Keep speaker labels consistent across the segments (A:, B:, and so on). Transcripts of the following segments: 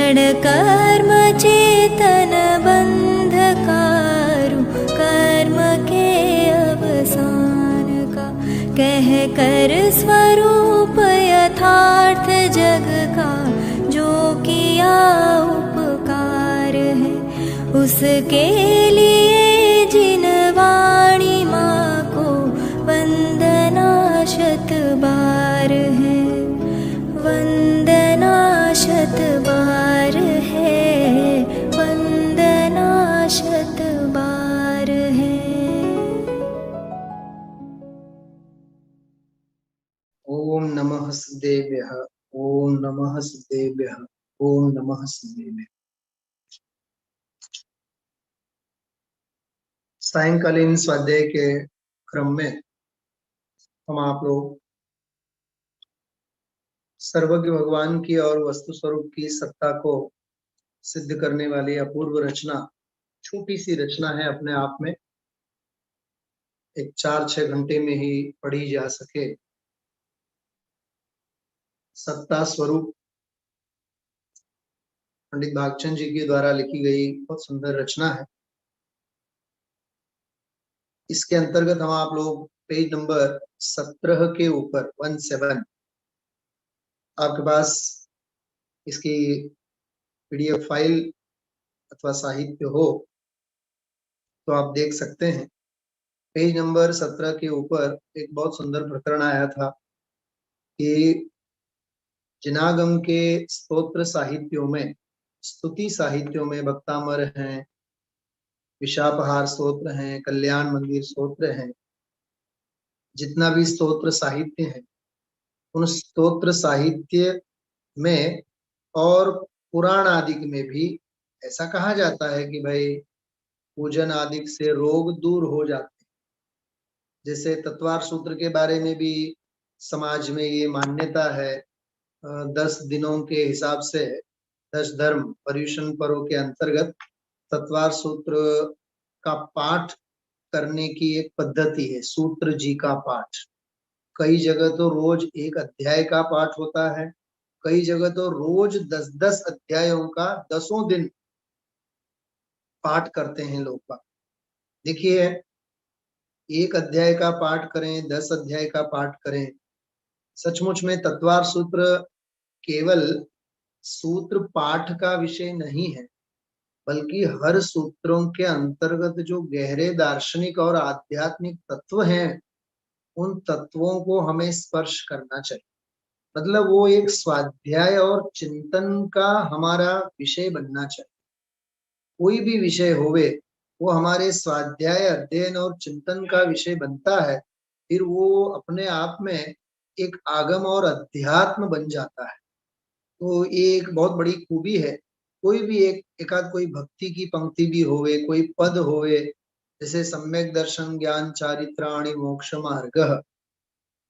A: क्षण कर्म चेतन बंधकारु, कर्म के अवसान का कह कर स्वरूप यथार्थ जग का, जो किया उपकार है उसके लिए जिन वाणी माँ को वंदना शत बार है, वंदना शत बार है, वंदना शत बार है।
B: ओम नमः सिद्धेभ्यः, ओम नमः सिद्धेभ्यः, ओम नमः सिद्धेभ्यः। सायंकालीन स्वाध्याय के क्रम में हम आप लोग सर्वज्ञ भगवान की और वस्तु स्वरूप की सत्ता को सिद्ध करने वाली अपूर्व रचना, छोटी सी रचना है अपने आप में, एक 4-6 घंटे में ही पढ़ी जा सके, सत्ता स्वरूप पंडित भागचंद जी के द्वारा लिखी गई बहुत सुंदर रचना है। इसके अंतर्गत हम आप लोग पेज नंबर 17 के ऊपर 17 आपके पास इसकी पीडीएफ फाइल अथवा साहित्य हो तो आप देख सकते हैं। पेज नंबर 17 के ऊपर एक बहुत सुंदर प्रकरण आया था कि जिनागम के स्तोत्र साहित्यों में, स्तुति साहित्यों में भक्तामर हैं, विशापहार स्तोत्र हैं, कल्याण मंदिर स्तोत्र हैं, जितना भी स्तोत्र साहित्य है उन स्तोत्र साहित्य में और पुराण आदि में भी ऐसा कहा जाता है कि भाई पूजन आदि से रोग दूर हो जाते हैं। जैसे तत्वार सूत्र के बारे में भी समाज में ये मान्यता है, 10 दिनों के हिसाब से 10 धर्म पर्युषण पर्व के अंतर्गत तत्वार सूत्र का पाठ करने की एक पद्धति है, सूत्र जी का पाठ। कई जगह तो रोज एक अध्याय का पाठ होता है, कई जगह तो रोज 10-10 अध्यायों का 10 दिन पाठ करते हैं लोग। देखिए, एक अध्याय का पाठ करें, 10 अध्याय का पाठ करें, सचमुच में तत्वार सूत्र केवल सूत्र पाठ का विषय नहीं है, बल्कि हर सूत्रों के अंतर्गत जो गहरे दार्शनिक और आध्यात्मिक तत्व हैं, उन तत्वों को हमें स्पर्श करना चाहिए। मतलब वो एक स्वाध्याय और चिंतन का हमारा विषय बनना चाहिए। कोई भी विषय होवे वो हमारे स्वाध्याय, अध्ययन और चिंतन का विषय बनता है, फिर वो अपने आप में एक आगम और अध्यात्म बन जाता है। तो ये एक बहुत बड़ी खूबी है। कोई भी एकाध कोई भक्ति की पंक्ति भी होवे, कोई पद होवे, जैसे सम्यक दर्शन ज्ञान चारित्राणि मोक्ष मार्गः,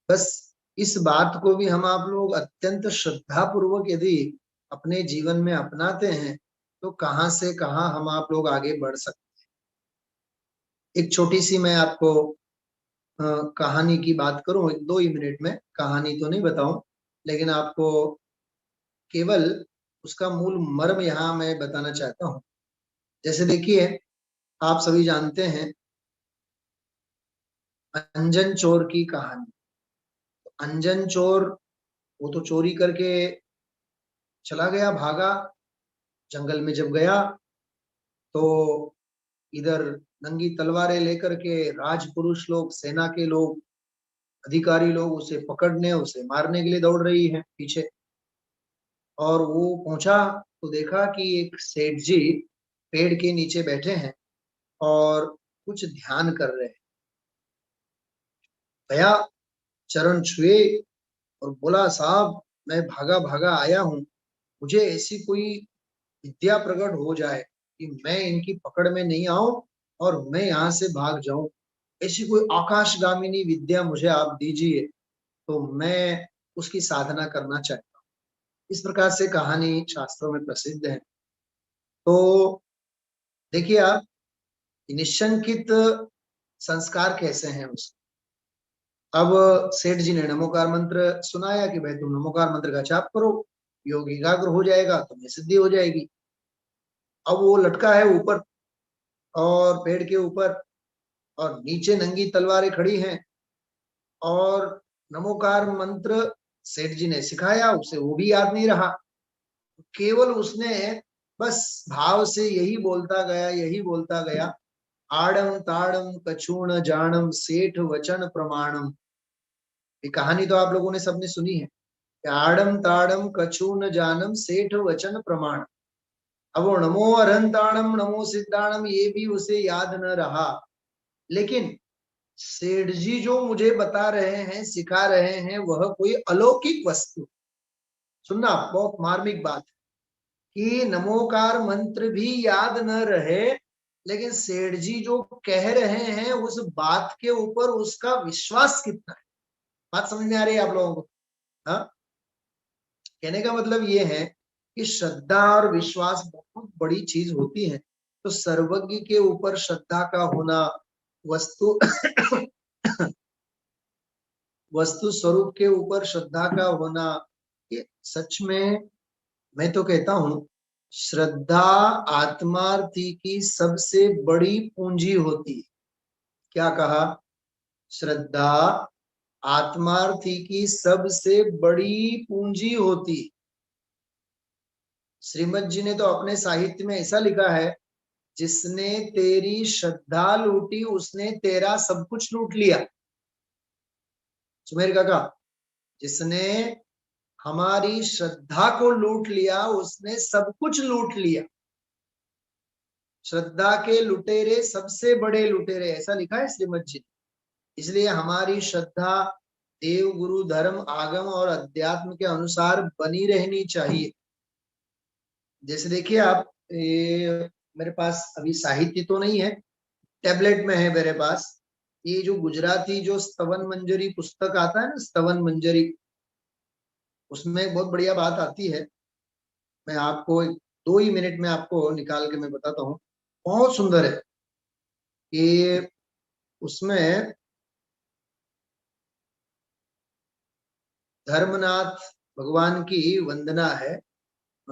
B: बस इस बात को भी हम आप लोग अत्यंत श्रद्धा पूर्वक यदि अपने जीवन में अपनाते हैं तो कहां से कहां हम आप लोग आगे बढ़ सकते हैं। एक छोटी सी मैं आपको कहानी की बात करूं, 2 ही मिनट में, कहानी तो नहीं बताऊं, लेकिन आपको केवल उसका मूल मर्म यहाँ मैं बताना चाहता हूँ। जैसे देखिए, आप सभी जानते हैं अंजन चोर की कहानी। अंजन चोर वो तो चोरी करके चला गया, भागा। जंगल में जब गया तो इधर नंगी तलवारें लेकर के राजपुरुष लोग, सेना के लोग, अधिकारी लोग उसे पकड़ने, उसे मारने के लिए दौड़ रही हैं पीछे। और वो पहुंचा तो देखा कि एक सेठ जी पेड़ के नीचे बैठे हैं और कुछ ध्यान कर रहे हैं। गया, चरण छुए और बोला, साहब मैं भागा भागा आया हूँ, मुझे ऐसी कोई विद्या प्रकट हो जाए कि मैं इनकी पकड़ में नहीं आऊं और मैं यहाँ से भाग जाऊं। ऐसी कोई आकाशगामिनी विद्या मुझे आप दीजिए तो मैं उसकी साधना करना चाहता हूँ। इस प्रकार से कहानी शास्त्रों में प्रसिद्ध है। तो देखिए आप, निशंकित संस्कार कैसे हैं उसके। अब सेठ जी ने नमोकार मंत्र सुनाया कि भाई तुम नमोकार मंत्र का जाप करो। योग एकाग्र हो जाएगा तो मैं सिद्धि हो जाएगी। अब वो लटका है ऊपर और पेड़ के ऊपर, और नीचे नंगी तलवारें खड़ी हैं, और नमोकार मंत्र सेठ जी ने सिखाया उसे, वो भी याद नहीं रहा। केवल उसने बस भाव से यही बोलता गया, यही बोलता गया, आड़म ताड़म कछूण जानम सेठ वचन प्रमाणम। ये कहानी तो आप लोगों ने सबने सुनी है, आड़म ताड़म कछून जानम सेठ वचन प्रमाण। अब वो नमो अरहंताणम नमो सिद्धाणम ये भी उसे याद न रहा, लेकिन सेठ जी जो मुझे बता रहे हैं, सिखा रहे हैं, वह कोई अलौकिक वस्तु। सुनना, बहुत मार्मिक बात है कि नमोकार मंत्र भी याद न रहे, लेकिन सेठ जी जो कह रहे हैं उस बात के ऊपर उसका विश्वास कितना है। बात समझ में आ रही है आप लोगों को? हाँ, कहने का मतलब ये है कि श्रद्धा और विश्वास बहुत बड़ी चीज होती है। तो सर्वज्ञ के ऊपर श्रद्धा का होना, वस्तु वस्तु स्वरूप के ऊपर श्रद्धा का होना, ये सच में मैं तो कहता हूं, श्रद्धा आत्मार्थी की सबसे बड़ी पूंजी होती है। क्या कहा? श्रद्धा आत्मार्थी की सबसे बड़ी पूंजी होती। श्रीमद जी ने तो अपने साहित्य में ऐसा लिखा है, जिसने तेरी श्रद्धा लूटी उसने तेरा सब कुछ लूट लिया। सुमेर काका, जिसने हमारी श्रद्धा को लूट लिया उसने सब कुछ लूट लिया। श्रद्धा के लुटेरे सबसे बड़े लुटेरे, ऐसा लिखा है श्रीमद जी। इसलिए हमारी श्रद्धा देव गुरु धर्म आगम और अध्यात्म के अनुसार बनी रहनी चाहिए। जैसे देखिए आप, ये मेरे पास अभी साहित्य तो नहीं है, टैबलेट में है मेरे पास, ये जो गुजराती जो स्तवन मंजरी पुस्तक आता है ना, स्तवन मंजरी, उसमें बहुत बढ़िया बात आती है। मैं आपको 2 ही मिनट में आपको निकाल के मैं बताता हूँ, बहुत सुंदर है। कि उसमें धर्मनाथ भगवान की वंदना है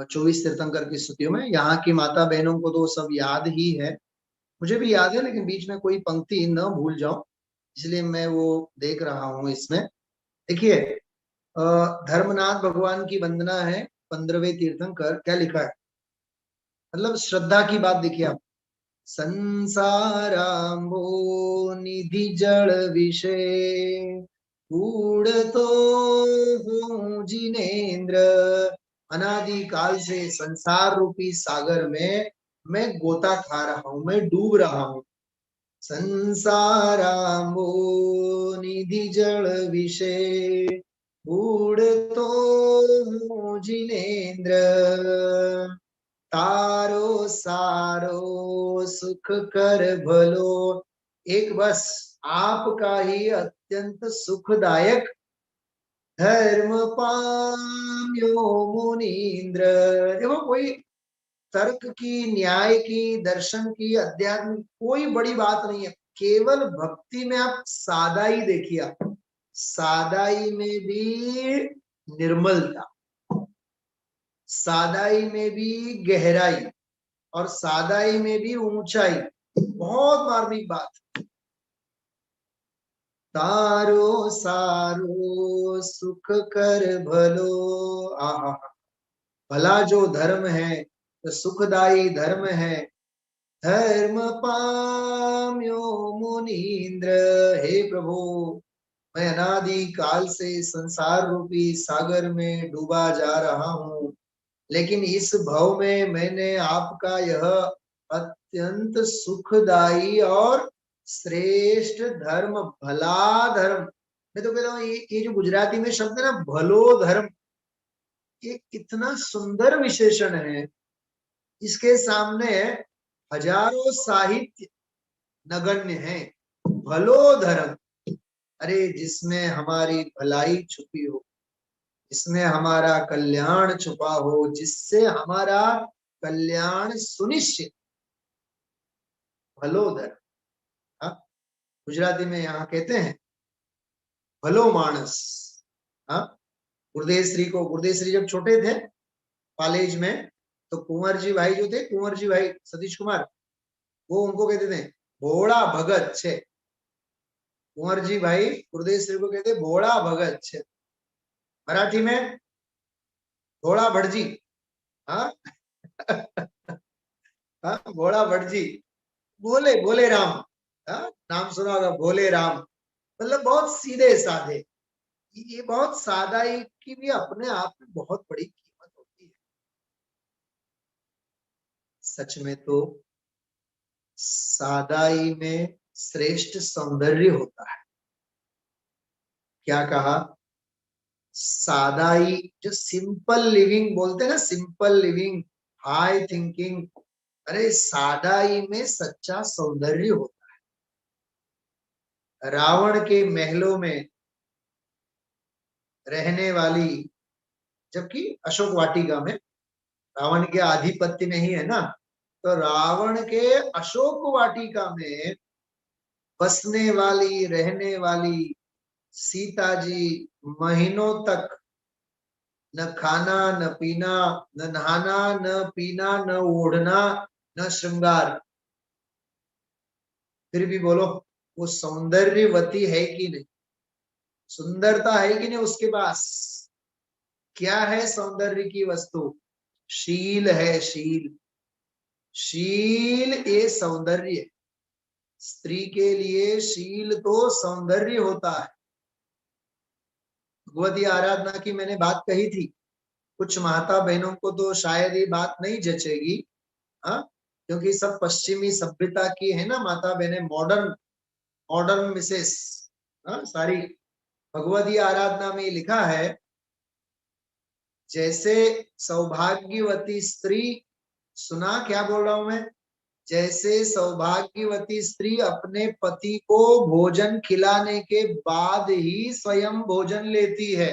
B: 24 तीर्थंकर की स्तुतियों में। यहाँ की माता बहनों को तो सब याद ही है, मुझे भी याद है, लेकिन बीच में कोई पंक्ति न भूल जाऊं इसलिए मैं वो देख रहा हूं इसमें। देखिए, धर्मनाथ भगवान की वंदना है, 15वें तीर्थंकर, क्या लिखा है, मतलब श्रद्धा की बात देखिए आप। संसाराम्भो निधि जल विषय तो हूँ जिनेन्द्र। अनादि काल से संसार रूपी सागर में मैं गोता खा रहा हूं, मैं डूब रहा हूं। संसाराम्भो निधि जल विषय तो हूँ जिनेन्द्र। तारो सारो सुख कर भलो। एक बस आपका ही अत्यंत सुखदायक धर्म पाम्यो मुनीन्द्र। देखो, कोई तर्क की, न्याय की, दर्शन की, अध्यात्म की कोई बड़ी बात नहीं है, केवल भक्ति में आप सादाई देखिए। आप सादाई में भी निर्मलता, सादाई में भी गहराई, और सादाई में भी ऊंचाई, बहुत मार्मिक बात। तारो सारो सुख कर भलो। आहा, भला जो धर्म है, तो सुखदायी धर्म है। धर्म पाम्यो मुनीन्द्र। हे प्रभु, मैं अनादि काल से संसार रूपी सागर में डूबा जा रहा हूँ, लेकिन इस भव में मैंने आपका यह अत्यंत सुखदायी और श्रेष्ठ धर्म, भला धर्म, मैं तो कहता हूँ ये जो गुजराती में शब्द है ना, भलो धर्म, ये इतना सुंदर विशेषण है, इसके सामने हजारों साहित्य नगण्य है। भलो धर्म, अरे जिसमें हमारी भलाई छुपी हो, इसमें हमारा कल्याण छुपा हो, जिससे हमारा कल्याण सुनिश्चित, भलो धर्म। हाँ, गुजराती में यहाँ कहते हैं भलो मानस। हाँ, गुरुदेव श्री जब छोटे थे कॉलेज में, तो कुंवर जी भाई जो थे, कुंवर जी भाई सतीश कुमार, वो उनको कहते थे भोड़ा भगत छे। कुंवर जी भाई गुरुदेव श्री को कहते भोड़ा भगत छे। मराठी में भोड़ा भटजी। हाँ हाँ, भोड़ा भटजी, भोले भोले राम। हाँ, नाम सुना होगा भोले राम, मतलब बहुत सीधे साधे। ये बहुत सादाई की भी अपने आप में बहुत बड़ी कीमत होती है। सच में तो सादाई में श्रेष्ठ सौंदर्य होता है। क्या कहा? सादाई, जो सिंपल लिविंग बोलते हैं ना, सिंपल लिविंग, हाई थिंकिंग, अरे सादाई में सच्चा सौंदर्य होता है। रावण के महलों में रहने वाली, जबकि अशोक वाटिका में रावण के आधिपत्य नहीं है ना, तो रावण के अशोक वाटिका में बसने वाली, रहने वाली सीता जी महीनों तक न खाना न पीना, न नहाना न पीना, न ओढ़ना, न श्रृंगार, फिर भी बोलो वो सौंदर्यवती है कि नहीं? सुंदरता है कि नहीं उसके पास? क्या है सौंदर्य की वस्तु? शील है, शील। शील ये सौंदर्य। स्त्री के लिए शील तो सौंदर्य होता है। भगवती आराधना की मैंने बात कही थी, कुछ माता बहनों को तो शायद ये बात नहीं जचेगी, हाँ, क्योंकि सब पश्चिमी सभ्यता की है ना माता बहने, मॉडर्न मॉडर्न मिसेस, हाँ सारी। भगवती आराधना में लिखा है, जैसे सौभाग्यवती स्त्री, सुना क्या बोल रहा हूं मैं? जैसे सौभाग्यवती स्त्री अपने पति को भोजन खिलाने के बाद ही स्वयं भोजन लेती है।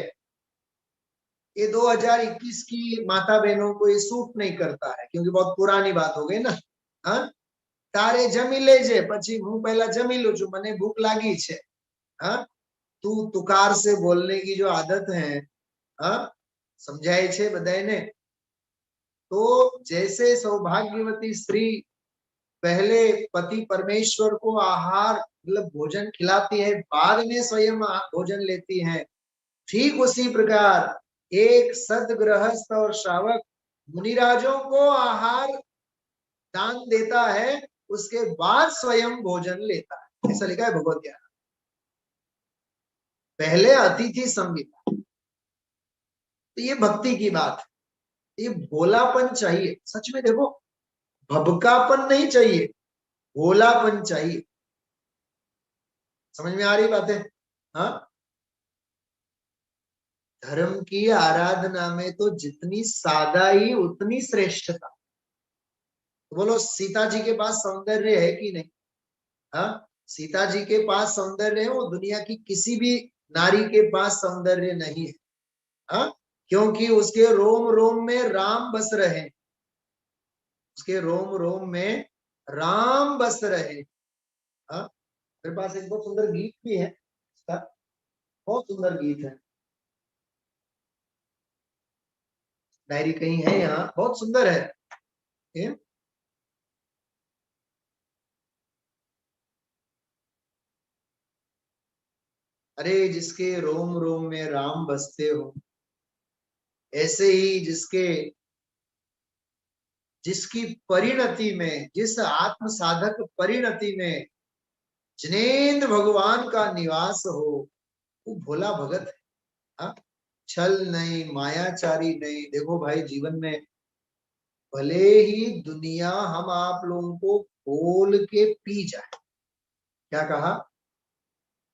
B: ये 2021 की माता बहनों को ये सूट नहीं करता है, क्योंकि बहुत पुरानी बात हो गई ना। हाँ, तारे जमी लेजे પછી હું पहला जमी लू છું, મને भूख लागी छे। हाँ, तू तुकार से बोलने की जो आदत है, हाँ, समझाए छे बधाई ने। तो जैसे सौभाग्यवती स्त्री पहले पति परमेश्वर को आहार मतलब भोजन खिलाती है, बाद में स्वयं भोजन लेती है, ठीक उसी प्रकार एक सदगृहस्थ और श्रावक मुनिराजों को आहार दान देता है, उसके बाद स्वयं भोजन लेता है। ऐसा लिखा है भगवत गीता। पहले अतिथि संहिता। तो ये भक्ति की बात है। ये भोलापन चाहिए सच में, देखो भबकापन नहीं चाहिए, भोलापन चाहिए। समझ में आ रही बात है? हाँ, धर्म की आराधना में तो जितनी सादाई उतनी श्रेष्ठता। तो बोलो सीता जी के पास सौंदर्य है कि नहीं? हाँ, सीता जी के पास सौंदर्य है, वो दुनिया की किसी भी नारी के पास सौंदर्य नहीं है। हाँ, क्योंकि उसके रोम रोम में राम बस रहे, उसके रोम रोम में राम बस रहे। हाँ, मेरे पास एक बहुत सुंदर गीत भी है इसका, बहुत सुंदर गीत है, डायरी कहीं है यहाँ, बहुत सुंदर है ये। अरे जिसके रोम रोम में राम बसते हो, ऐसे ही जिसकी परिणति में, जिस आत्म साधक परिणति में जिनेन्द्र भगवान का निवास हो, वो भोला भगत है। हाँ, छल नहीं, मायाचारी नहीं। देखो भाई, जीवन में भले ही दुनिया हम आप लोगों को बोल के पी जाए, क्या कहा,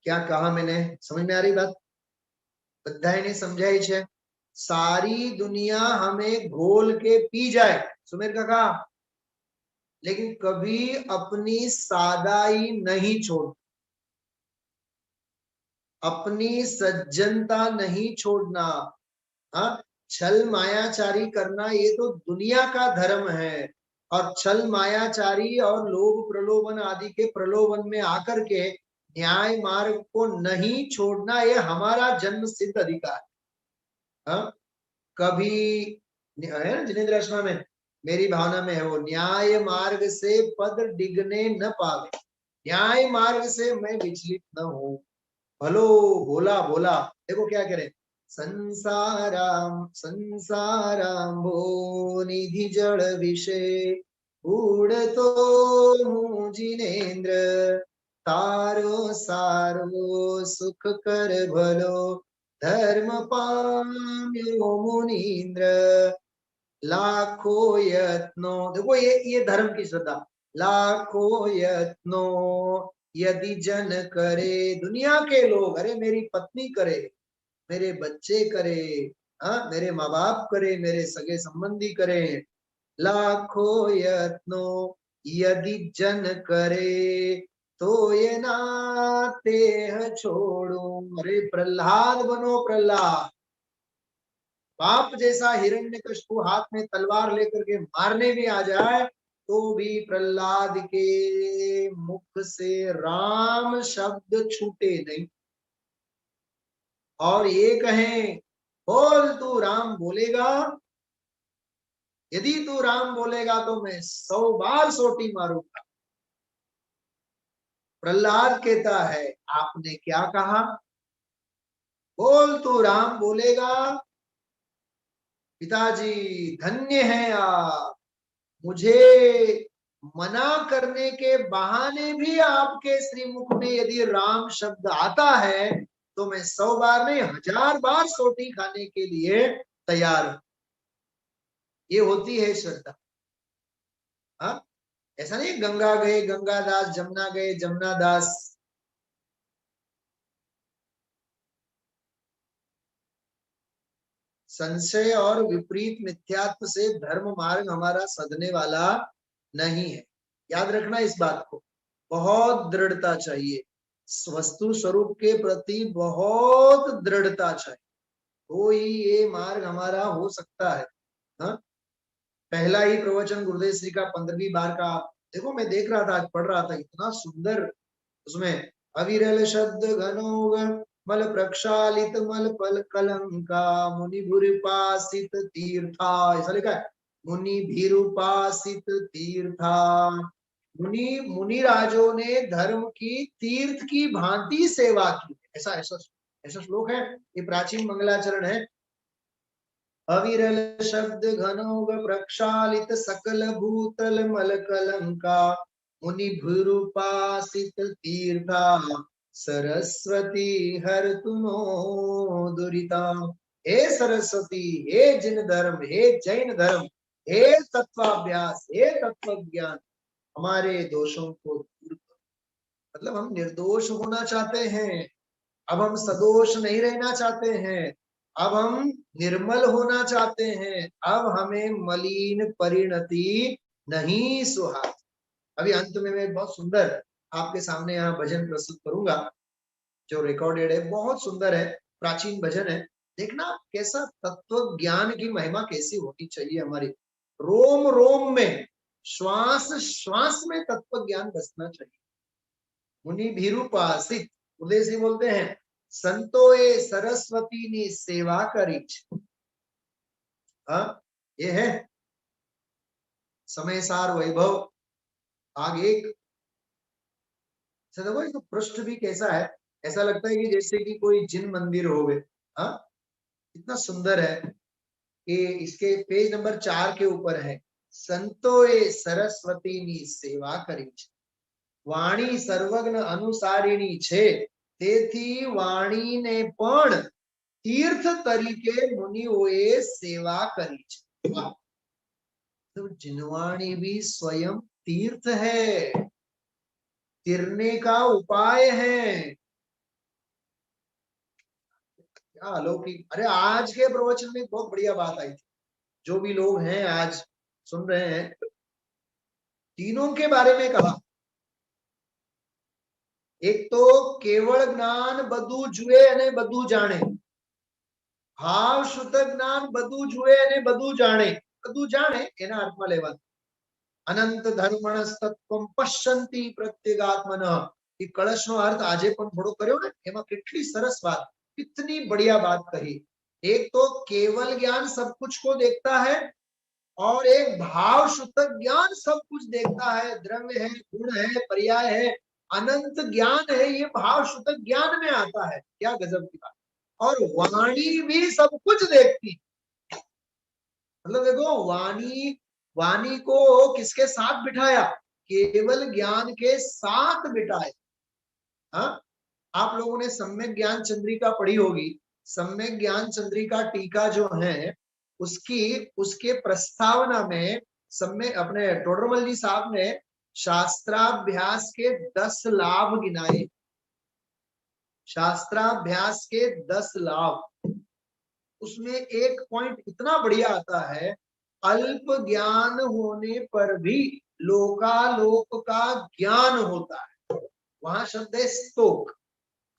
B: क्या कहा मैंने, समझ में आ रही बात? बधाई ने समझाई छे। सारी दुनिया हमें घोल के पी जाए, सुमेर काका, लेकिन कभी अपनी सादाई नहीं छोड़, अपनी सज्जनता नहीं छोड़ना। हाँ, छल मायाचारी करना ये तो दुनिया का धर्म है, और छल मायाचारी और लोभ प्रलोभन आदि के प्रलोभन में आकर के न्याय मार्ग को नहीं छोड़ना, ये हमारा जन्म सिद्ध अधिकार है। हाँ, कभी है ना जिनेंद्र रचना में, मेरी भावना में है वो, न्याय मार्ग से पद डिगने न पावे, न्याय मार्ग से मैं विचलित न हूं, भलो भोला भोला। देखो क्या करें, संसाराम संसाराम्भो निधि जड़ विषय उड़ तो जिनेन्द्र, तारो सारो सुख कर भलो, धर्म पाम्यो मुनीन्द्र, लाखों यत्नो, देखो ये धर्म की श्रद्धा, लाखों यत्नो यदि जन करे, दुनिया के लोग, अरे मेरी पत्नी करे, मेरे बच्चे करे, हाँ मेरे माँ बाप करे, मेरे सगे संबंधी करे, लाखों यत्नो यदि जन करे, तो ये नाते छोड़ो। अरे प्रहलाद बनो, प्रहलाद, बाप जैसा हिरण्यकशिपु हाथ में तलवार लेकर के मारने भी आ जाए तो भी प्रहलाद के मुख से राम शब्द छूटे नहीं, और ये कहें बोल तू राम बोलेगा, यदि तू राम बोलेगा तो मैं 100 बार सोटी मारूंगा। प्रहलाद कहता है आपने क्या कहा, बोल तू राम बोलेगा, पिताजी धन्य है आप, मुझे मना करने के बहाने भी आपके श्रीमुख में यदि राम शब्द आता है तो मैं 100 बार नहीं 1000 बार सोटी खाने के लिए तैयार हूं। ये होती है श्रद्धा। हाँ ऐसा नहीं गंगा गए गंगा दास, जमुना गए जमुना दास। संशय और विपरीत मिथ्यात्व से धर्म मार्ग हमारा सधने वाला नहीं है, याद रखना इस बात को, बहुत दृढ़ता चाहिए, वस्तु स्वरूप के प्रति बहुत दृढ़ता चाहिए, तो ही ये मार्ग हमारा हो सकता है। हाँ पहला ही प्रवचन गुरुदेव श्री का 15वीं बार का, देखो मैं देख रहा था, आज पढ़ रहा था, इतना सुंदर उसमें, अविरल शब्द घनोग मल प्रक्षालित मल पल कलंका, मुनि भूरिपासित तीर्था, ऐसा लिखा है, मुनि भीरुपासित तीर्था, मुनि मुनि राजों ने धर्म की तीर्थ की भांति सेवा की, ऐसा ऐसा ऐसा श्लोक है, ये प्राचीन मंगलाचरण है। अविरल शब्द घनोग प्रक्षालित सकल भूतल मल कलंका, मुनि भूरुपासित तीर्था, सरस्वती हर तुनो दुरिता। हे सरस्वती, हे जिन धर्म, हे जैन धर्म, हे तत्वाभ्यास, हे तत्व ज्ञान, हमारे दोषों को दूर करो। मतलब हम निर्दोष होना चाहते हैं, अब हम सदोष नहीं रहना चाहते हैं, अब हम निर्मल होना चाहते हैं, अब हमें मलिन परिणति नहीं सुहाती। अभी अंत में मैं बहुत सुंदर आपके सामने यहाँ भजन प्रस्तुत करूंगा, जो रिकॉर्डेड है, बहुत सुंदर है, प्राचीन भजन है। देखना कैसा तत्व ज्ञान की महिमा कैसी होनी चाहिए, हमारी रोम रोम में, श्वास श्वास में तत्व ज्ञान बसना चाहिए। मुनि भीरुपासित, उदय बोलते हैं, संतोए सरस्वती ने सेवा करी। हाँ ये है समय सार वैभव भाग 1। देखो इसका पृष्ठ भी कैसा है, ऐसा लगता है कि जैसे कि कोई जिन मंदिर हो गए। हाँ इतना सुंदर है कि इसके पेज नंबर 4 के ऊपर है, संतोए सरस्वती नी सेवा करी, वाणी सर्वज्ञ अनुसारिणी छे, તેથી વાણીને પણ तीर्थ तरीके मुनिओए सेवा करी છે। तो जिनवाणी भी स्वयं तीर्थ है, तिरने का उपाय है। क्या अलौकिक, अरे आज के प्रवचन में बहुत बढ़िया बात आई थी, जो भी लोग हैं आज सुन रहे हैं, तीनों के बारे में कहा। एक तो केवल ज्ञान बधु जुए अने बधु जाने, भाव शुद्ध ज्ञान बधु जुए अने बधु जाने, बधु जाने एना अर्थमां लेवानुं। अनंत धर्मणस्तत्वं पश्यन्ति प्रत्यगात्मनः, ये कलशनो अर्थ आजे पण थोड़ो कर्यो ने, एमां કેટલી સરસ વાત, कितनी बढ़िया बात कही एक तो केवल ज्ञान सब कुछ को देखता है, और एक भाव शुद्ध ज्ञान सब कुछ देखता है। द्रव्य है, गुण है, पर्याय है, अनंत ज्ञान है, ये भाव शुद्ध ज्ञान में आता है। क्या गजब की बात। और वाणी भी सब कुछ देखती है। मतलब देखो, वाणी, वाणी को किसके साथ बिठाया? केवल ज्ञान के साथ बिठाया। हाँ, आप लोगों ने सम्यक ज्ञान चंद्रिका पढ़ी होगी। सम्यक ज्ञान चंद्रिका टीका जो है, उसके प्रस्तावना में सम्यक अपने टोडरमल जी साहब ने शास्त्राभ्यास के 10 लाभ गिनाए। शास्त्राभ्यास के 10 लाभ, उसमें एक पॉइंट इतना बढ़िया आता है, अल्प ज्ञान होने पर भी लोकालोक का ज्ञान होता है। वहां शब्द है स्तोक।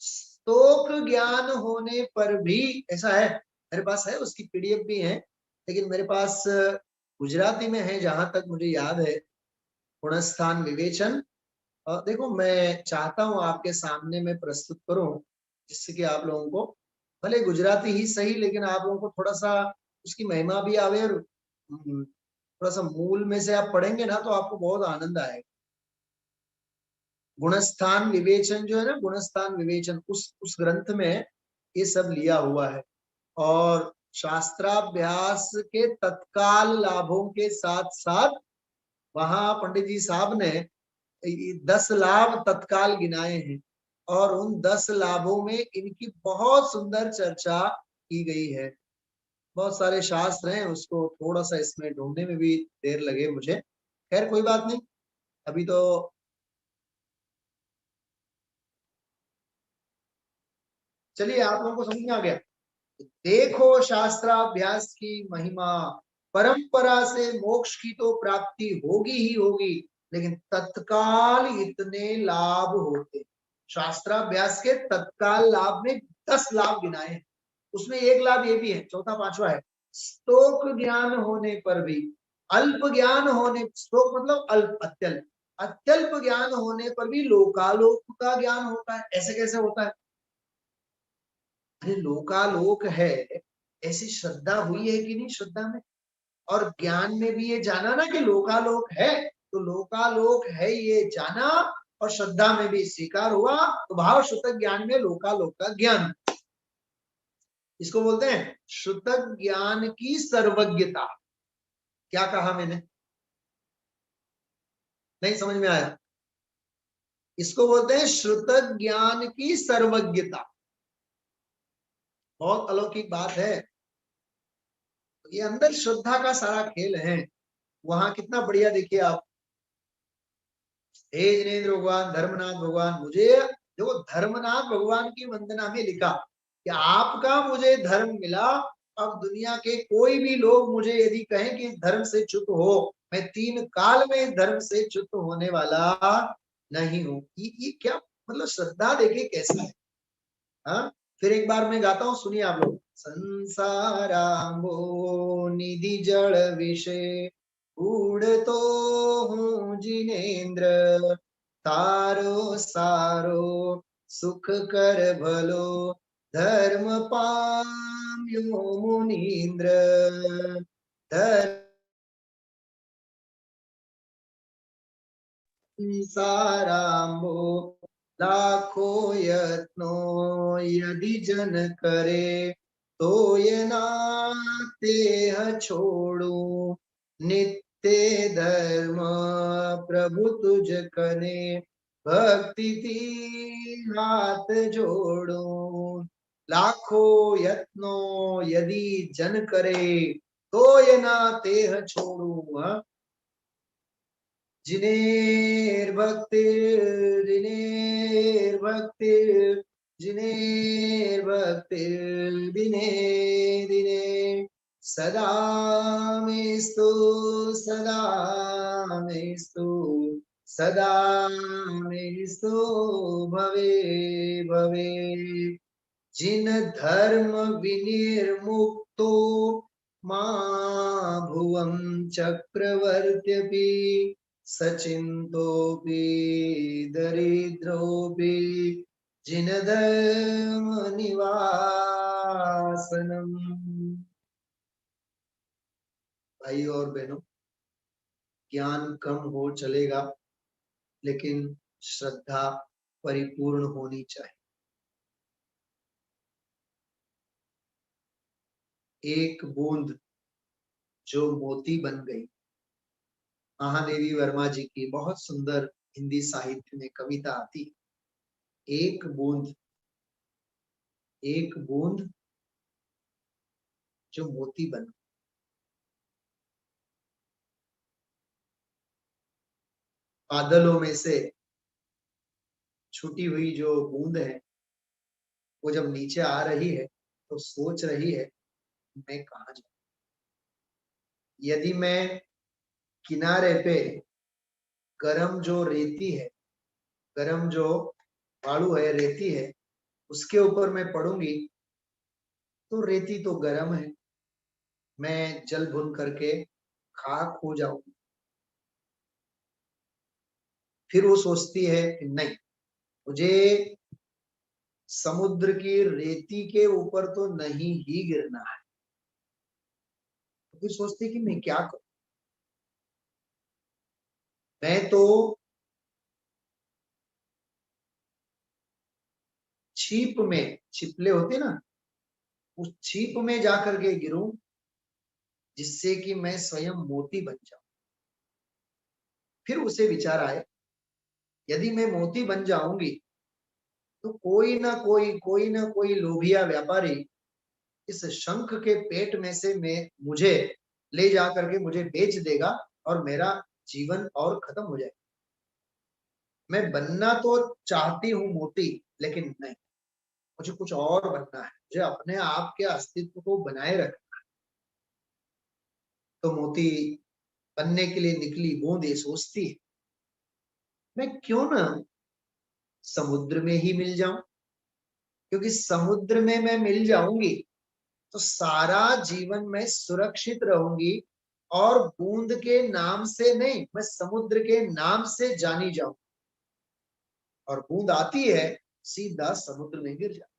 B: स्तोक ज्ञान होने पर भी, ऐसा है, मेरे पास है, उसकी पीडीएफ भी है, लेकिन मेरे पास गुजराती में है जहां तक मुझे याद है। गुणस्थान विवेचन। देखो, मैं चाहता हूं आपके सामने मैं प्रस्तुत करूं, जिससे कि आप लोगों को, भले गुजराती ही सही, लेकिन आप लोगों को थोड़ा सा उसकी महिमा भी आवे, और थोड़ा सा मूल में से आप पढ़ेंगे ना तो आपको बहुत आनंद आएगा। गुणस्थान विवेचन जो है ना, गुणस्थान विवेचन, उस ग्रंथ में ये सब लिया हुआ है। और शास्त्राभ्यास के तत्काल लाभों के साथ साथ वहां पंडित जी साहब ने 10 लाभ तत्काल गिनाए हैं, और उन 10 लाभों में इनकी बहुत सुंदर चर्चा की गई है। बहुत सारे शास्त्र हैं, उसको थोड़ा सा इसमें ढूंढने में भी देर लगे मुझे। खैर कोई बात नहीं, अभी तो चलिए, आप लोगों को समझ में आ गया। देखो, शास्त्राभ्यास की महिमा, परंपरा से मोक्ष की तो प्राप्ति होगी ही होगी, लेकिन तत्काल इतने लाभ होते। शास्त्राभ्यास के तत्काल लाभ में 10 लाभ गिनाए हैं, उसमें एक लाभ ये भी है, चौथा पांचवा है, स्तोक ज्ञान होने पर भी, अल्प ज्ञान होने, स्तोक मतलब अल्प, अत्यल्प, अत्यल्प ज्ञान होने पर भी लोकालोक का ज्ञान होता है। ऐसे कैसे होता है? अरे लोकालोक है, ऐसी श्रद्धा हुई है कि नहीं श्रद्धा में, और ज्ञान में भी ये जाना ना कि लोकालोक है, तो लोकालोक है ये जाना, और श्रद्धा में भी स्वीकार हुआ, तो भाव शुद्ध ज्ञान में लोकालोक का ज्ञान। इसको बोलते हैं शुद्ध ज्ञान की सर्वज्ञता। क्या कहा मैंने? नहीं समझ में आया? इसको बोलते हैं शुद्ध ज्ञान की सर्वज्ञता। बहुत अलौकिक बात है ये, अंदर श्रद्धा का सारा खेल है। वहां कितना बढ़िया, देखिए आप, हे जिनेन्द्र भगवान, धर्मनाथ भगवान, मुझे देखो, धर्मनाथ भगवान की वंदना में लिखा कि आपका मुझे धर्म मिला। अब दुनिया के कोई भी लोग मुझे यदि कहें कि धर्म से च्युत हो, मैं 3 काल में धर्म से च्युत होने वाला नहीं हूं। ये क्या मतलब श्रद्धा, देखिए कैसी है। हाँ, फिर एक बार मैं गाता हूँ, सुनिए आप लोग। संसाराम्बो निधि जल विषय, उड़तो हूँ जिनेन्द्र, तारो सारो सुख कर भलो, धर्म पाम्यो मुनीन्द्र। संसाराम्बो लाखो यत्नो यदि जन करे, तो ये नाते छोड़ू, नित्य धर्म प्रभु तुझ कने, भक्ति थी हाथ जोड़ू। लाखों यत्नो यदि जन करे, तो ये नाते छोड़ू। जिनेर्भक्तिर् दिने दिने, सदा मेस्तु सदा मेस्तु, सदा मेस्तु भवे भवे। जिन धर्म विनिर्मुक्तो मां भुवं चक्रवर्त्यपि, सचिन्तोऽपि दरिद्रोऽपि, जिन धर्म निवारयन् शासनम। भाई और बहनों, ज्ञान कम हो चलेगा, लेकिन श्रद्धा परिपूर्ण होनी चाहिए। एक बूंद जो मोती बन गई। महादेवी वर्मा जी की बहुत सुंदर हिंदी साहित्य में कविता आती है, एक बूंद जो मोती बन। बादलों में से छूटी हुई जो बूंद है, वो जब नीचे आ रही है तो सोच रही है मैं कहाँ जाऊं। यदि मैं किनारे पे गरम जो रेती है, गरम जो बालू है, रेती है, उसके ऊपर मैं पड़ूंगी तो रेती तो गरम है, मैं जल भुन करके खाक हो जाऊंगी। फिर वो सोचती है कि नहीं, मुझे समुद्र की रेती के ऊपर तो नहीं ही गिरना है। तो फिर सोचती है कि मैं क्या करूं। मैं तो छीप में, छिपले होते ना, उस छीप में जाकर के गिरूं, जिससे कि मैं स्वयं मोती बन जाऊं। फिर उसे विचार आए, यदि मैं मोती बन जाऊंगी तो कोई ना कोई लोभिया व्यापारी इस शंख के पेट में से मैं मुझे ले जा करके मुझे बेच देगा और मेरा जीवन और खत्म हो जाएगा। मैं बनना तो चाहती हूँ मोती, लेकिन नहीं, मुझे कुछ और बनना है, मुझे अपने आप के अस्तित्व को बनाए रखना है। तो मोती बनने के लिए निकली बूंद ये सोचती है, मैं क्यों ना समुद्र में ही मिल जाऊं, क्योंकि समुद्र में मैं मिल जाऊंगी तो सारा जीवन में सुरक्षित रहूंगी और बूंद के नाम से नहीं, मैं समुद्र के नाम से जानी जाऊं। और बूंद आती है, सीधा समुद्र में गिर जाती।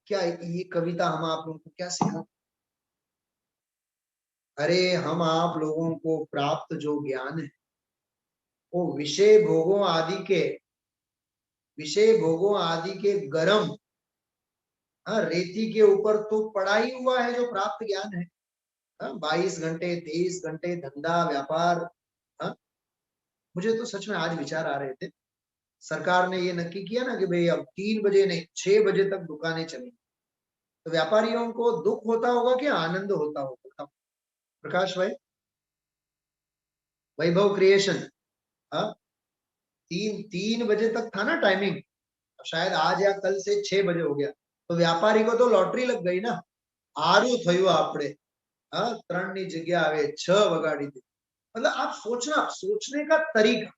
B: क्या ये कविता हम आप लोगों को क्या सिखा? अरे हम आप लोगों को प्राप्त जो ज्ञान है वो विषय भोगों आदि के गरम, हाँ, रेती के ऊपर तो पड़ा ही हुआ है जो प्राप्त ज्ञान है। 22 घंटे 23 घंटे धंधा व्यापार। हाँ, मुझे तो सच में आज विचार आ रहे थे, सरकार ने ये नक्की किया ना कि भाई अब 3 बजे नहीं 6 बजे तक दुकानें चलेंगी, तो व्यापारियों को दुख होता होगा कि आनंद होता होगा? प्रकाश भाई, वैभव क्रिएशन, हाँ, 3 बजे तक था ना टाइमिंग, शायद आज या कल से 6 बजे हो गया, तो व्यापारी को तो लॉटरी लग गई ना। आरू थयु आपड़े, 3 ની જગ્યા આવે 6 વગાડી दी। मतलब आप सोचने का तरीका।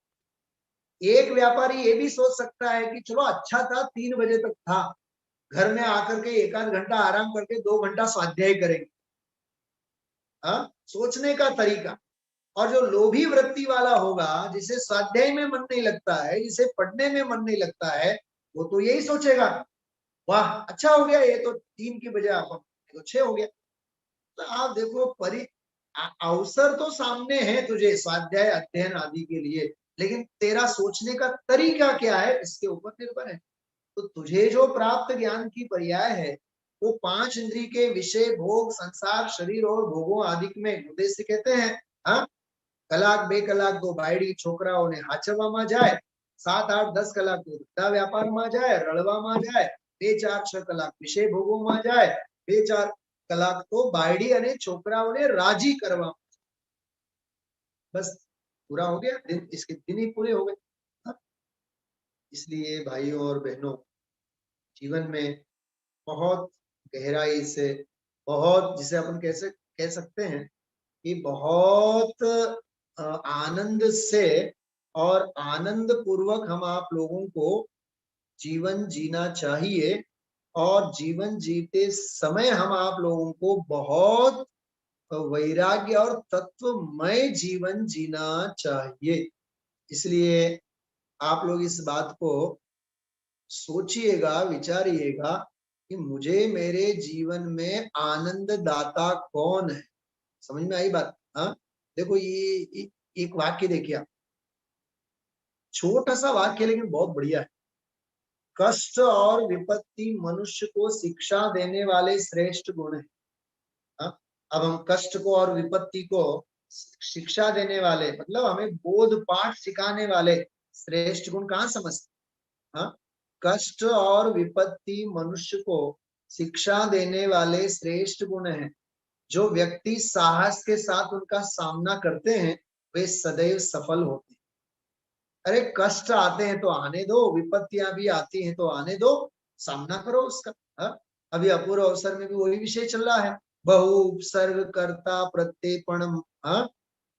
B: एक व्यापारी ये भी सोच सकता है कि चलो अच्छा था 3 बजे तक था, घर में आकर के 1 आध घंटा आराम करके 2 घंटा स्वाध्याय करेंगे। सोचने का तरीका। और जो लोभी वृत्ति वाला होगा, जिसे स्वाध्याय में मन नहीं लगता है, जिसे पढ़ने में मन नहीं लगता है, वो तो यही सोचेगा, वाह अच्छा हो गया, ये तो 3 की बजाय तो 6 हो गया। तो आप देखो अवसर तो सामने है तुझे स्वाध्याय अध्ययन आदि के लिए, लेकिन तेरा सोचने का तरीका क्या है इसके ऊपर निर्भर है। तो तुझे जो प्राप्त ज्ञान की पर्याय है वो 5 इंद्रिय के विषय भोग संसार शरीर और भोगों आदि में उद्देश्य कहते हैं। हाँ, કલાક 2 કલાક તો બાયડી છોકરાઓને હાચવવામાં જાય, 7 8 10 કલાક તો ધંધા વ્યાપારમાં જાય, રળવામાં જાય, 2 4 6 કલાક વિષય ભોગોમાં જાય, 2 4 કલાક તો બાયડી અને છોકરાઓને રાજી કરવા। बस पूरा हो गया दिन, इसके दिन ही पूरे हो गए। इसलिए भाइयों और बहनों, जीवन में बहुत गहराई से, बहुत जिसे अपन कैसे कह सकते हैं कि बहुत आनंद से और आनंद पूर्वक हम आप लोगों को जीवन जीना चाहिए। और जीवन जीते समय हम आप लोगों को बहुत वैराग्य और तत्वमय जीवन जीना चाहिए। इसलिए आप लोग इस बात को सोचिएगा, विचारिएगा कि मुझे मेरे जीवन में आनंद दाता कौन है। समझ में आई बात? हाँ, देखो ये एक वाक्य देखिए आप, छोटा सा वाक्य लेकिन बहुत बढ़िया है। कष्ट और विपत्ति मनुष्य को शिक्षा देने वाले श्रेष्ठ गुण है। हाँ? अब हम कष्ट को और विपत्ति को शिक्षा देने वाले, मतलब हमें बोध पाठ सिखाने वाले श्रेष्ठ गुण कहाँ समझते? हाँ, कष्ट और विपत्ति मनुष्य को शिक्षा देने वाले श्रेष्ठ गुण हैं। जो व्यक्ति साहस के साथ उनका सामना करते हैं वे सदैव सफल होते हैं। अरे कष्ट आते हैं तो आने दो, विपत्तियां भी आती हैं तो आने दो, सामना करो उसका। हाँ? अभी अपूर्व अवसर में भी वही विषय चल रहा है, बहु उपसर्ग करता प्रत्येपण, हाँ,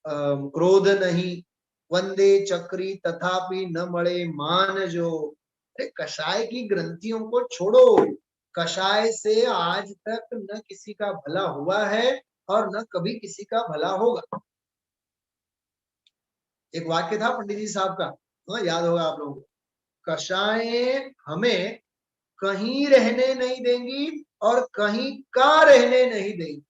B: क्रोध नहीं, वंदे चक्री तथापि न मरे मान जो। अरे कषाय की ग्रंथियों को छोड़ो, कषाय से आज तक न किसी का भला हुआ है और न कभी किसी का भला होगा। एक वाक्य था पंडित जी साहब का, हाँ, याद होगा आप लोगों को, कषाय हमें कहीं रहने नहीं देंगी और कहीं का रहने नहीं देंगी।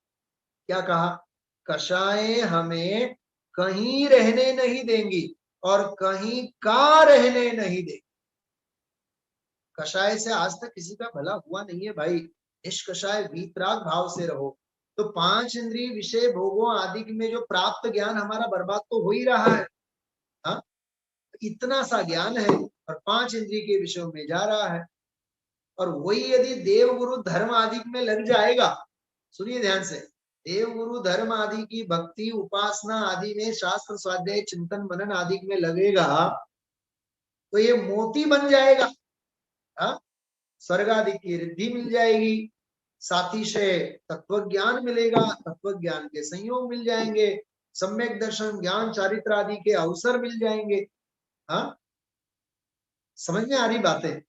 B: क्या कहा? कषाय हमें कहीं रहने नहीं देंगी और कहीं का रहने नहीं देंगी। कषाय से आज तक किसी का भला हुआ नहीं है भाई। निष्कषाय वीतराग भाव से रहो। तो पांच इंद्रिय विषय भोगों आदि में जो प्राप्त ज्ञान हमारा बर्बाद तो हो ही रहा है। हाँ, इतना सा ज्ञान है और पांच इंद्रिय के विषयों में जा रहा है। और वही यदि देव गुरु धर्म आदि में लग जाएगा, सुनिए ध्यान से, देव गुरु धर्म आदि की भक्ति उपासना आदि में, शास्त्र स्वाध्याय चिंतन मनन आदि में लगेगा तो ये मोती बन जाएगा। हाँ, स्वर्ग आदि की रिद्धि मिल जाएगी, साथी से तत्व ज्ञान मिलेगा, तत्व ज्ञान के संयोग मिल जाएंगे, सम्यक दर्शन ज्ञान चारित्र आदि के अवसर मिल जाएंगे। हाँ, समझ में आ रही बातें?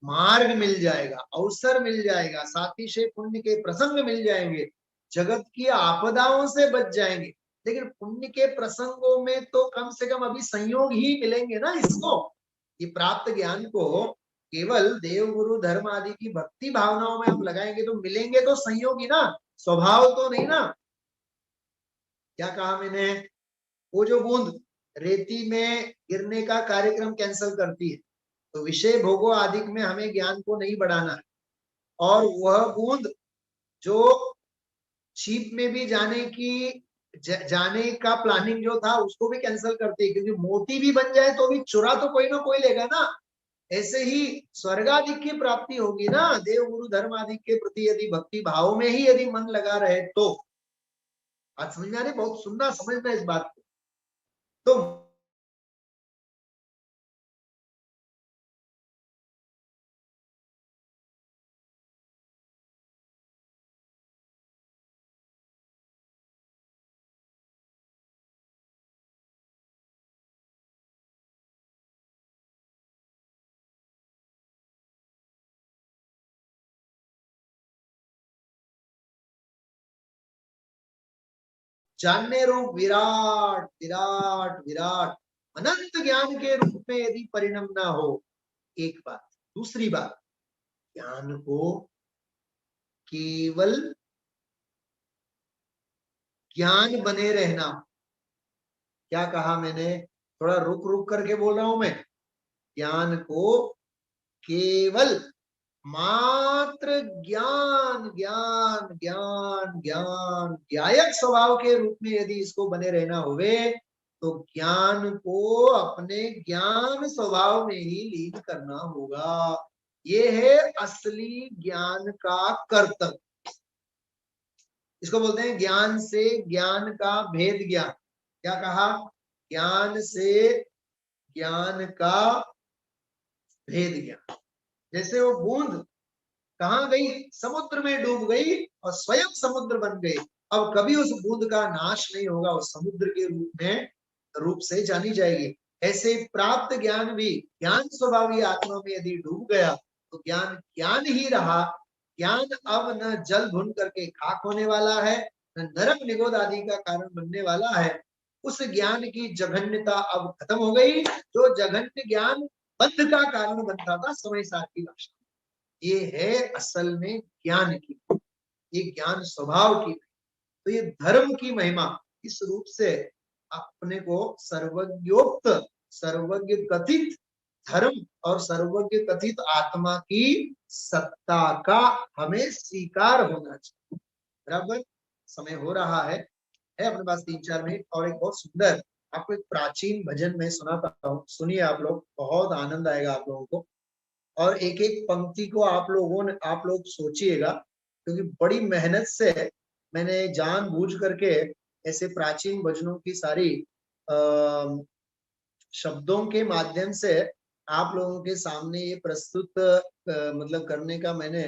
B: मार्ग मिल जाएगा, अवसर मिल जाएगा, साथी से पुण्य के प्रसंग मिल जाएंगे, जगत की आपदाओं से बच जाएंगे। लेकिन पुण्य के प्रसंगों में तो कम से कम अभी संयोग ही मिलेंगे ना इसको। ये प्राप्त ज्ञान को केवल देव गुरु धर्म आदि की भक्ति भावनाओं में हम लगाएंगे तो मिलेंगे तो संयोग ही ना, स्वभाव तो नहीं ना। क्या कहा मैंने? वो जो बूंद रेती में गिरने का कार्यक्रम कैंसिल करती है, तो विषय भोगों आदि में हमें ज्ञान को नहीं बढ़ाना है। और वह बूंद जो छिप में भी जाने का प्लानिंग जो था उसको भी कैंसिल करती है, क्योंकि मोती भी बन जाए तो भी चुरा तो कोई ना कोई लेगा ना। ऐसे ही स्वर्गाधिक की प्राप्ति होगी ना, देव गुरु धर्म आदि के प्रति यदि भक्ति भाव में ही यदि मन लगा रहे तो। आज समझ में आ रही? बहुत सुनना, समझना इस बात को। तो जानने रूप विराट विराट विराट अनंत ज्ञान के रूप में यदि परिणम ना हो, एक बात। दूसरी बात, ज्ञान को केवल ज्ञान बने रहना। क्या कहा मैंने? थोड़ा रुक रुक करके बोल रहा हूं मैं। ज्ञान को केवल मात्र ज्ञान ज्ञान ज्ञान ज्ञान ज्ञायक स्वभाव के रूप में यदि इसको बने रहना होवे तो ज्ञान को अपने ज्ञान स्वभाव में ही लीन करना होगा। ये है असली ज्ञान का कर्तव्य। इसको बोलते हैं ज्ञान से ज्ञान का भेद ज्ञान। क्या कहा? ज्ञान से ज्ञान का भेद ज्ञान। जैसे वो बूंद कहाँ गई? समुद्र में डूब गई और स्वयं समुद्र बन गई। अब कभी उस बूंद का नाश नहीं होगा, उस समुद्र के रूप से जानी जाएगी। ऐसे प्राप्त ज्ञान भी ज्ञान स्वभावी आत्मा में यदि डूब गया तो ज्ञान ज्ञान ही रहा। ज्ञान अब न जल भुन करके खाक होने वाला है, न नरक निगोद आदि का कारण बनने वाला है। उस ज्ञान की जघन्यता अब खत्म हो गई। जो जघन्य ज्ञान बंध का कारण बनता था समय सार की भाषा। ये है असल में ज्ञान की, ये ज्ञान स्वभाव की। तो ये धर्म की महिमा इस रूप से अपने को सर्वज्ञोक्त, सर्वज्ञ कथित धर्म और सर्वज्ञ कथित आत्मा की सत्ता का हमें स्वीकार होना चाहिए। बराबर, समय हो रहा है अपने पास 3-4 मिनट। और एक बहुत सुंदर आपको एक प्राचीन भजन में सुनाता हूँ, सुनिए आप लोग, बहुत आनंद आएगा आप लोगों को। और एक एक पंक्ति को आप लोग सोचिएगा, क्योंकि बड़ी मेहनत से मैंने जानबूझ करके ऐसे प्राचीन भजनों की सारी शब्दों के माध्यम से आप लोगों के सामने ये प्रस्तुत मतलब करने का मैंने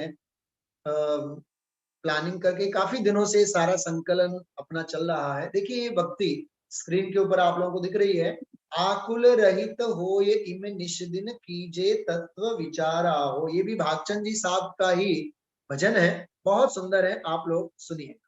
B: प्लानिंग करके काफी दिनों से सारा संकलन अपना चल रहा है। देखिए ये भक्ति स्क्रीन के ऊपर आप लोगों को दिख रही है। आकुल रहित हो ये इम निष्दिन कीजे तत्व विचारा हो, ये भी भागचंद जी साहब का ही भजन है, बहुत सुंदर है, आप लोग सुनिए।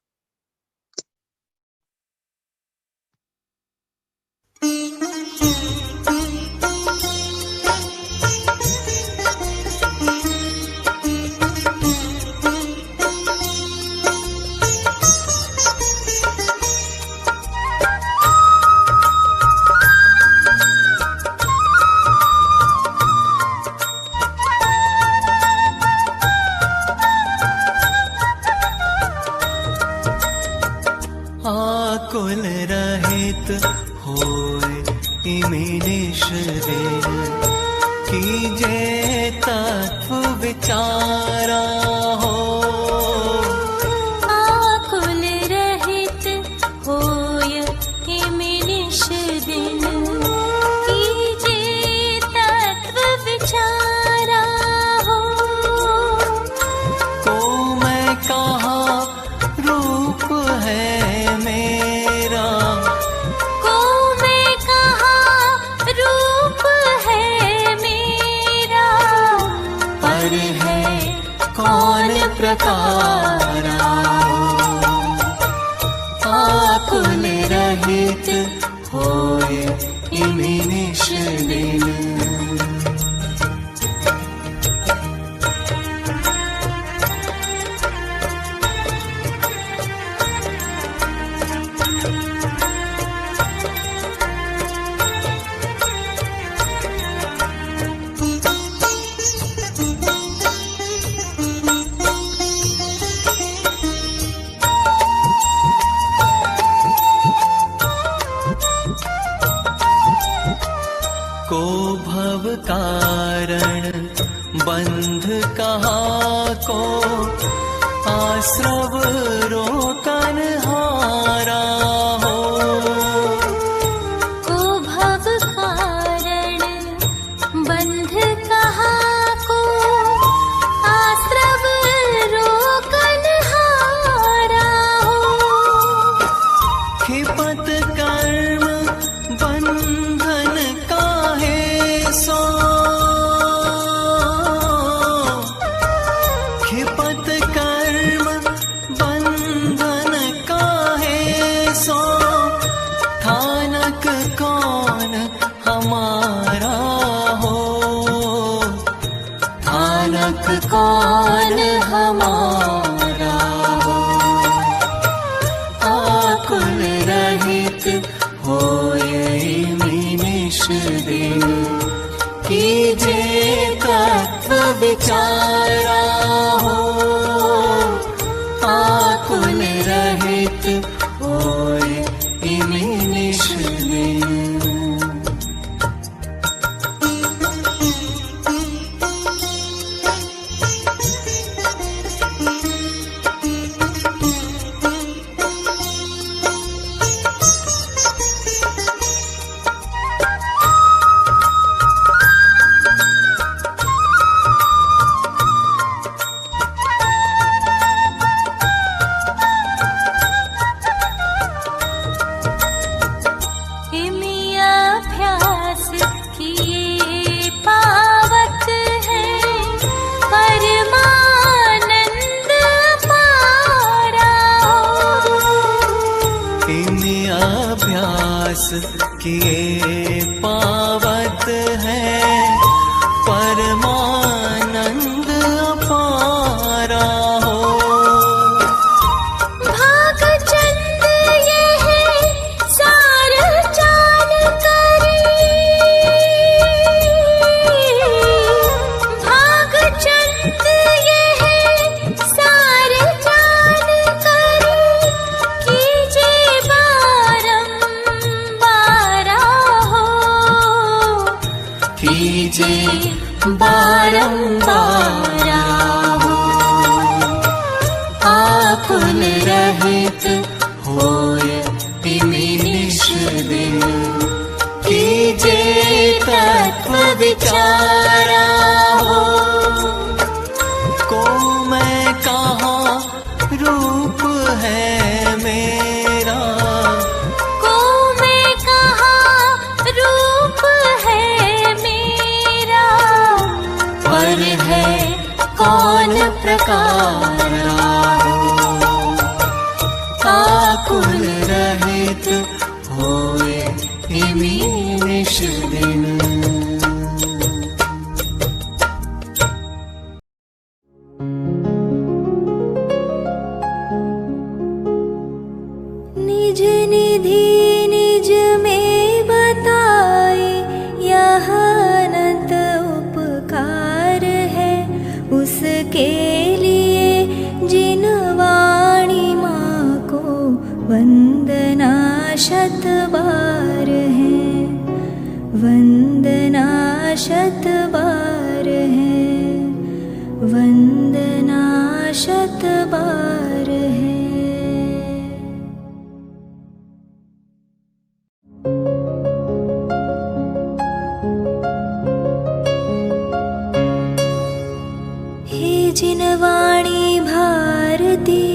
C: आकुल रहित होए इमे निष्दिन कीजे तत्व विचारा हो।
A: आकुल रहित होय इमे निष्दिन कीजे तत्व विचारा हो।
C: को मैं कहाँ रूप है मेरा,
A: को मैं कहाँ रूप है मेरा,
C: पर है कौन प्रकारा हो। आकुल रहित होए इमे निष्दिन। को भव कारण बंध कहाँ को, आश्रव रोकन हारा हो।
A: को भव कारण बंध कहाँ को, आश्रव रोकन हारा हो।
C: खिपत कर्म बंधन काहे सो, खिपत कर्म बंधन काहे सो। थानक कौन हमारा हो, थानक कौन हमारा हो। आकुल रहित होए इमे निष्दिन कीजे तत्व विचारा हो। आकुल रहित होए इमे निष्दिन। किए पावत है प्यारा हो। को मैं कहाँ रूप है मेरा,
A: को मैं कहाँ रूप है मेरा,
C: पर है कौन प्रकारा हो। आकुल रहित होए इमी निश दिन।
A: निज निधि निज में बताए, यह अनंत उपकार है उसके लिए जिन वाणी माँ को वंदना शत बार है, वंदना शत बार है, वंदना शत बार है। हे जिन वाणी भारती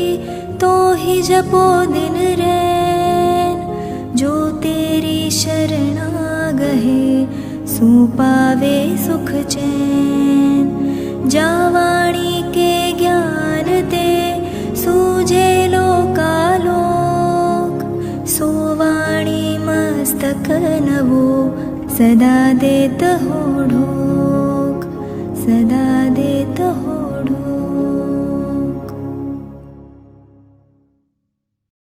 A: तो ही जपो दिन रैन, जो तेरी शरणा गहे सो पावे सुख चैन। जा वाणी के ज्ञान ते सूझे लोकालोक, सो वाणी मस्तक नवो सदा देत हो ढोक, सदा देत हो